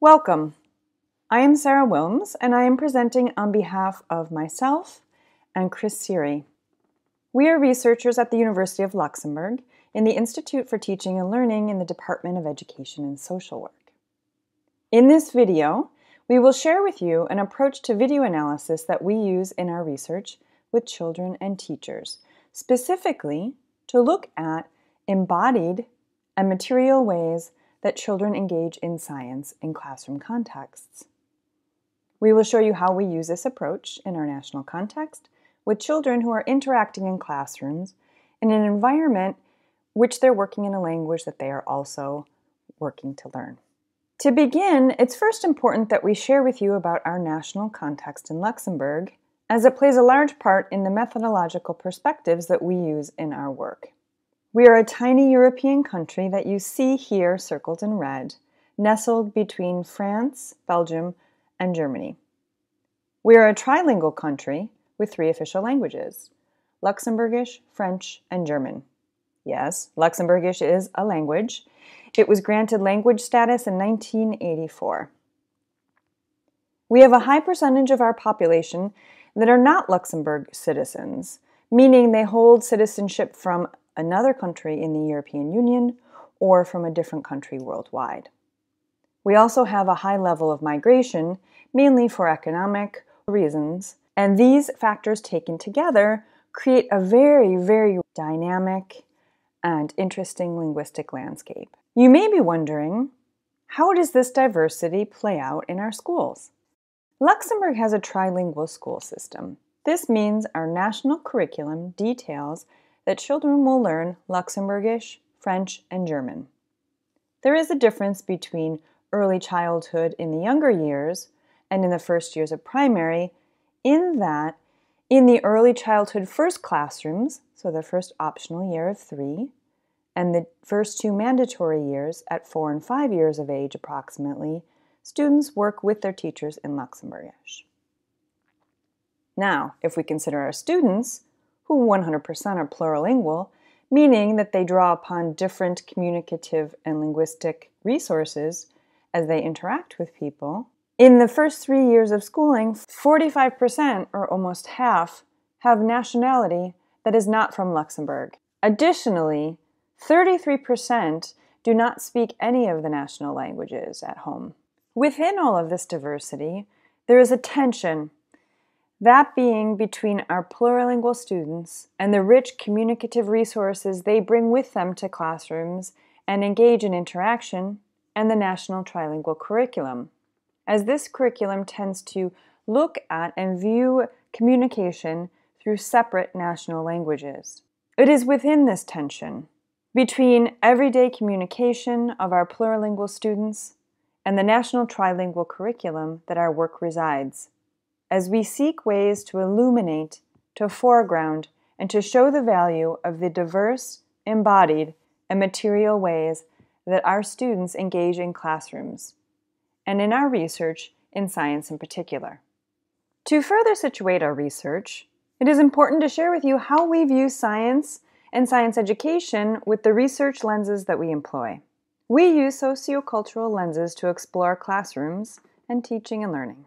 Welcome. I am Sara Wilmes, and I am presenting on behalf of myself and Siry. We are researchers at the University of Luxembourg in the Institute for Teaching and Learning in the Department of Education and Social Work. In this video, we will share with you an approach to video analysis that we use in our research with children and teachers, specifically to look at embodied and material ways that children engage in science in classroom contexts. We will show you how we use this approach in our national context with children who are interacting in classrooms in an environment which they're working in a language that they are also working to learn. To begin, it's first important that we share with you about our national context in Luxembourg, as it plays a large part in the methodological perspectives that we use in our work. We are a tiny European country that you see here circled in red, nestled between France, Belgium, and Germany. We are a trilingual country with 3 official languages: Luxembourgish, French, and German. Yes, Luxembourgish is a language. It was granted language status in 1984. We have a high percentage of our population that are not Luxembourg citizens, meaning they hold citizenship from another country in the European Union or from a different country worldwide. We also have a high level of migration, mainly for economic reasons, and these factors taken together create a very, very dynamic and interesting linguistic landscape. You may be wondering, how does this diversity play out in our schools? Luxembourg has a trilingual school system. This means our national curriculum details that children will learn Luxembourgish, French, and German. There is a difference between early childhood in the younger years and in the first years of primary, in that in the early childhood first classrooms, so the first optional year of 3, and the first 2 mandatory years at 4 and 5 years of age approximately, students work with their teachers in Luxembourgish. Now, if we consider our students, who 100% are plurilingual, meaning that they draw upon different communicative and linguistic resources as they interact with people, in the first 3 years of schooling, 45%, or almost half, have nationality that is not from Luxembourg. Additionally, 33% do not speak any of the national languages at home. Within all of this diversity, there is a tension, that being between our plurilingual students and the rich communicative resources they bring with them to classrooms and engage in interaction, and the national trilingual curriculum, as this curriculum tends to look at and view communication through separate national languages. It is within this tension between everyday communication of our plurilingual students and the national trilingual curriculum that our work resides, as we seek ways to illuminate, to foreground, and to show the value of the diverse, embodied, and material ways that our students engage in classrooms, and in our research in science in particular. To further situate our research, it is important to share with you how we view science and science education with the research lenses that we employ. We use sociocultural lenses to explore classrooms and teaching and learning.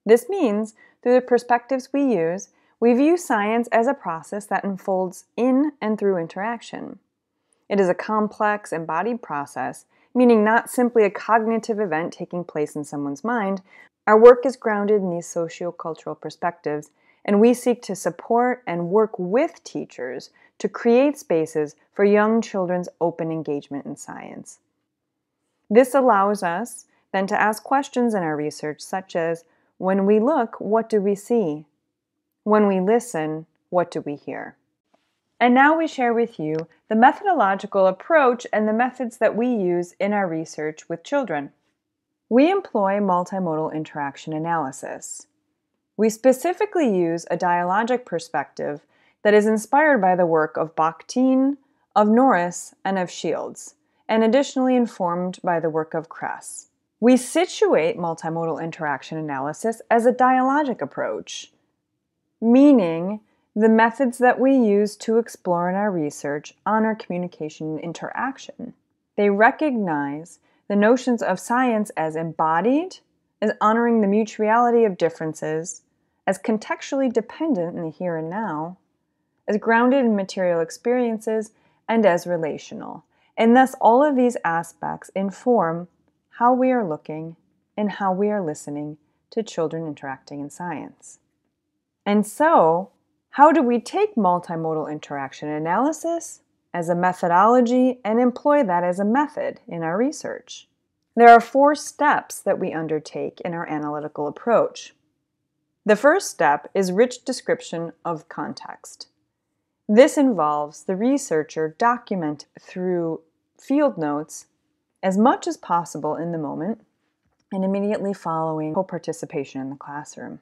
This means, through the perspectives we use, we view science as a process that unfolds in and through interaction. It is a complex, embodied process, meaning not simply a cognitive event taking place in someone's mind. Our work is grounded in these sociocultural perspectives, and we seek to support and work with teachers to create spaces for young children's open engagement in science. This allows us then to ask questions in our research, such as, when we look, what do we see? When we listen, what do we hear? And now we share with you the methodological approach and the methods that we use in our research with children. We employ multimodal interaction analysis. We specifically use a dialogic perspective that is inspired by the work of Bakhtin, of Norris, and of Shields, and additionally informed by the work of Kress. We situate multimodal interaction analysis as a dialogic approach, meaning the methods that we use to explore in our research honor communication and interaction. They recognize the notions of science as embodied, as honoring the mutuality of differences, as contextually dependent in the here and now, as grounded in material experiences, and as relational. And thus all of these aspects inform how we are looking and how we are listening to children interacting in science. And so, how do we take multimodal interaction analysis as a methodology and employ that as a method in our research? There are 4 steps that we undertake in our analytical approach. The first step is rich description of context. This involves the researcher document through field notes as much as possible in the moment and immediately following co-participation in the classroom.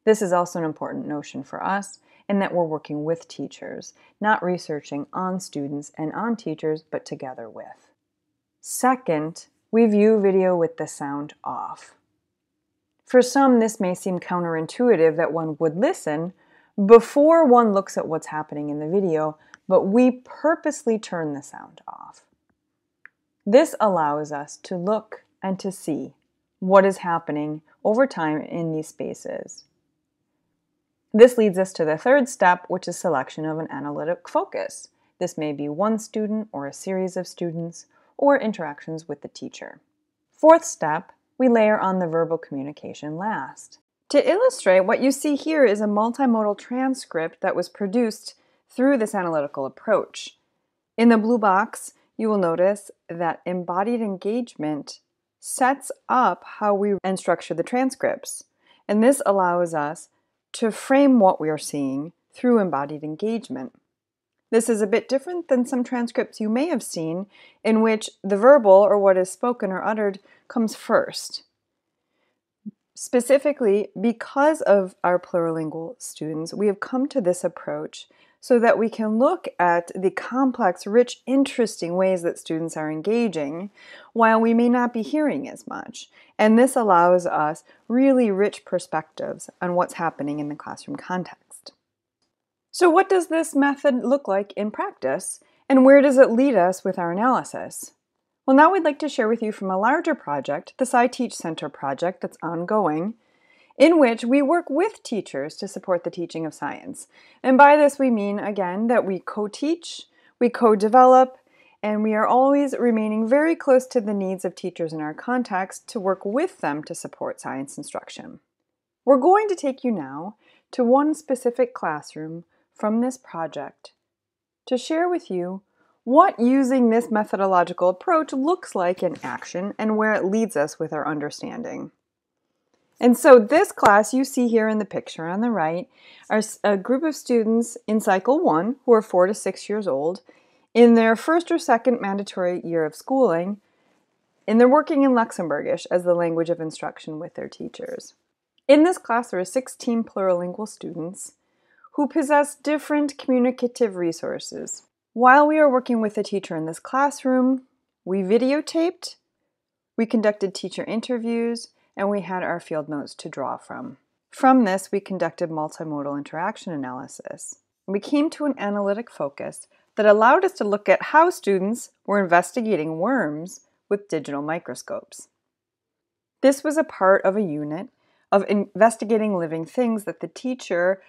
This is also an important notion for us in that we're working with teachers, not researching on students and on teachers, but together with. Second, we view video with the sound off. For some, this may seem counterintuitive that one would listen before one looks at what's happening in the video, but we purposely turn the sound off. This allows us to look and to see what is happening over time in these spaces. This leads us to the third step, which is selection of an analytic focus. This may be one student or a series of students or interactions with the teacher. Fourth step, we layer on the verbal communication last. To illustrate, what you see here is a multimodal transcript that was produced through this analytical approach. In the blue box, you will notice that embodied engagement sets up how we and structure the transcripts. And this allows us to frame what we are seeing through embodied engagement. This is a bit different than some transcripts you may have seen in which the verbal, or what is spoken or uttered, comes first. Specifically, because of our plurilingual students, we have come to this approach so that we can look at the complex, rich, interesting ways that students are engaging while we may not be hearing as much. And this allows us really rich perspectives on what's happening in the classroom context. So what does this method look like in practice, and where does it lead us with our analysis? Well, now we'd like to share with you from a larger project, the SciTeach Center project that's ongoing, in which we work with teachers to support the teaching of science. And by this we mean, again, that we co-teach, we co-develop, and we are always remaining very close to the needs of teachers in our context to work with them to support science instruction. We're going to take you now to one specific classroom from this project to share with you what using this methodological approach looks like in action and where it leads us with our understanding. And so this class you see here in the picture on the right are a group of students in cycle 1 who are 4 to 6 years old in their first or second mandatory year of schooling, and they're working in Luxembourgish as the language of instruction with their teachers. In this class there are 16 plurilingual students who possess different communicative resources. While we are working with the teacher in this classroom, we videotaped, we conducted teacher interviews, and we had our field notes to draw from. From this, we conducted multimodal interaction analysis. We came to an analytic focus that allowed us to look at how students were investigating worms with digital microscopes. This was a part of a unit of investigating living things that the teacher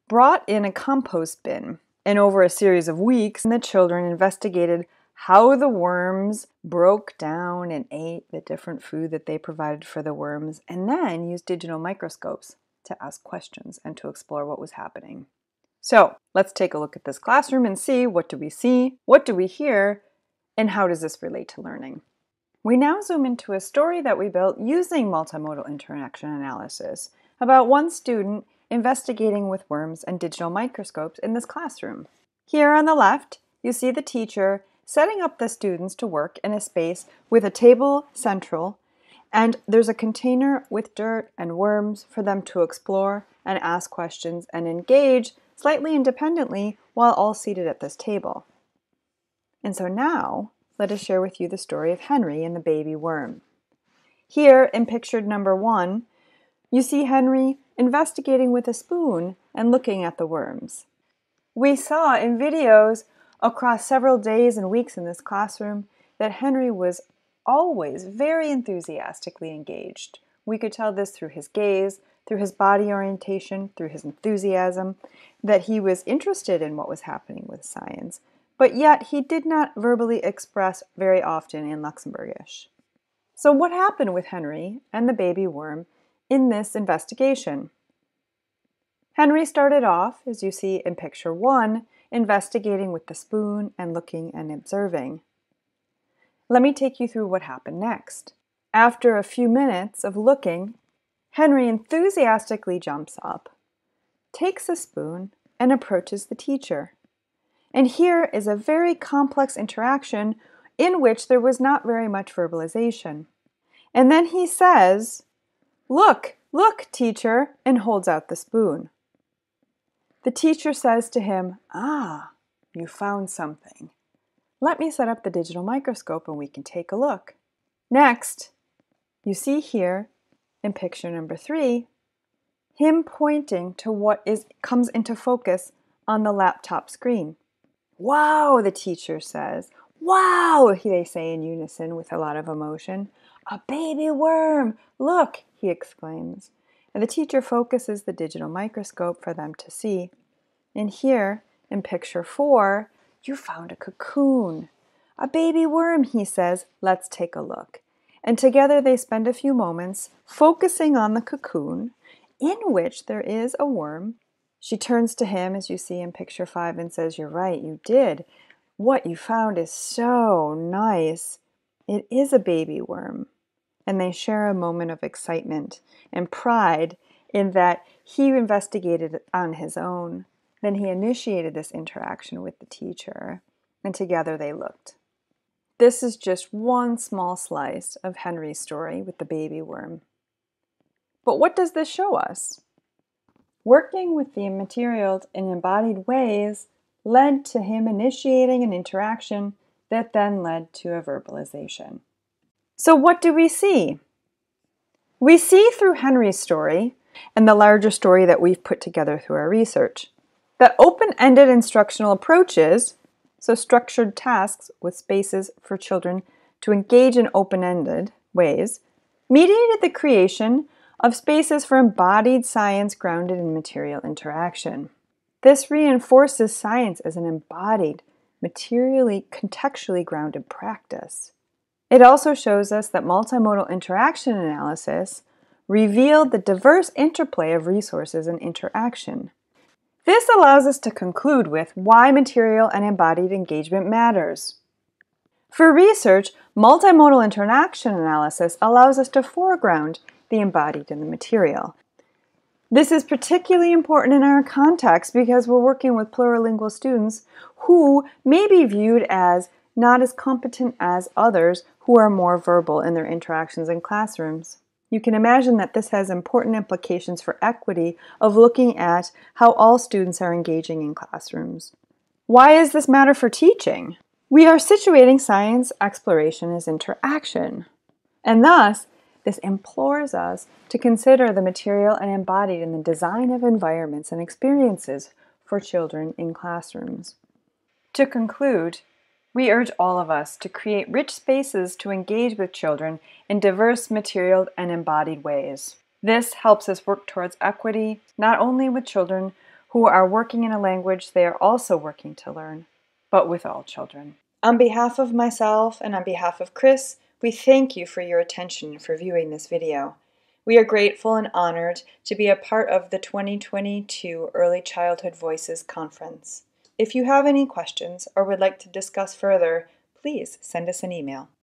brought in a compost bin. And over a series of weeks, the children investigated how the worms broke down and ate the different food that they provided for the worms, and then used digital microscopes to ask questions and to explore what was happening. So let's take a look at this classroom and see, what do we see, what do we hear, and how does this relate to learning? We now zoom into a story that we built using multimodal interaction analysis about one student investigating with worms and digital microscopes in this classroom. Here on the left, you see the teacher setting up the students to work in a space with a table central, and there's a container with dirt and worms for them to explore and ask questions and engage slightly independently while all seated at this table. And so now, let us share with you the story of Henry and the baby worm. Here in picture number 1, you see Henry investigating with a spoon and looking at the worms. We saw in videos across several days and weeks in this classroom that Henry was always very enthusiastically engaged. We could tell this through his gaze, through his body orientation, through his enthusiasm, that he was interested in what was happening with science, but yet he did not verbally express very often in Luxembourgish. So what happened with Henry and the baby worm in this investigation? Henry started off, as you see in picture 1, investigating with the spoon and looking and observing. Let me take you through what happened next. After a few minutes of looking, Henry enthusiastically jumps up, takes a spoon, and approaches the teacher. And here is a very complex interaction in which there was not very much verbalization. And then he says, "Look, look, teacher," and holds out the spoon. The teacher says to him, "Ah, you found something. Let me set up the digital microscope and we can take a look." Next, you see here in picture number 3, him pointing to what comes into focus on the laptop screen. "Wow," the teacher says. "Wow," they say in unison with a lot of emotion. "A baby worm! Look," he exclaims. And the teacher focuses the digital microscope for them to see. And here, in picture 4, "You found a cocoon. A baby worm," he says. "Let's take a look." And together they spend a few moments focusing on the cocoon, in which there is a worm. She turns to him, as you see in picture 5, and says, "You're right, you did. What you found is so nice. It is a baby worm." And they share a moment of excitement and pride in that he investigated it on his own. Then he initiated this interaction with the teacher, and together they looked. This is just one small slice of Henry's story with the baby worm. But what does this show us? Working with the material in embodied ways led to him initiating an interaction that then led to a verbalization. So what do we see? We see through Henry's story and the larger story that we've put together through our research that open-ended instructional approaches, so structured tasks with spaces for children to engage in open-ended ways, mediated the creation of spaces for embodied science grounded in material interaction. This reinforces science as an embodied, materially, contextually grounded practice. It also shows us that multimodal interaction analysis revealed the diverse interplay of resources and interaction. This allows us to conclude with why material and embodied engagement matters. For research, multimodal interaction analysis allows us to foreground the embodied in the material. This is particularly important in our context because we're working with plurilingual students who may be viewed as not as competent as others who are more verbal in their interactions in classrooms. You can imagine that this has important implications for equity of looking at how all students are engaging in classrooms. Why does this matter for teaching? We are situating science exploration as interaction, and thus this implores us to consider the material and embodied in the design of environments and experiences for children in classrooms. To conclude, we urge all of us to create rich spaces to engage with children in diverse material and embodied ways. This helps us work towards equity, not only with children who are working in a language they are also working to learn, but with all children. On behalf of myself and on behalf of Chris, we thank you for your attention and for viewing this video. We are grateful and honored to be a part of the 2022 Early Childhood Voices Conference. If you have any questions or would like to discuss further, please send us an email.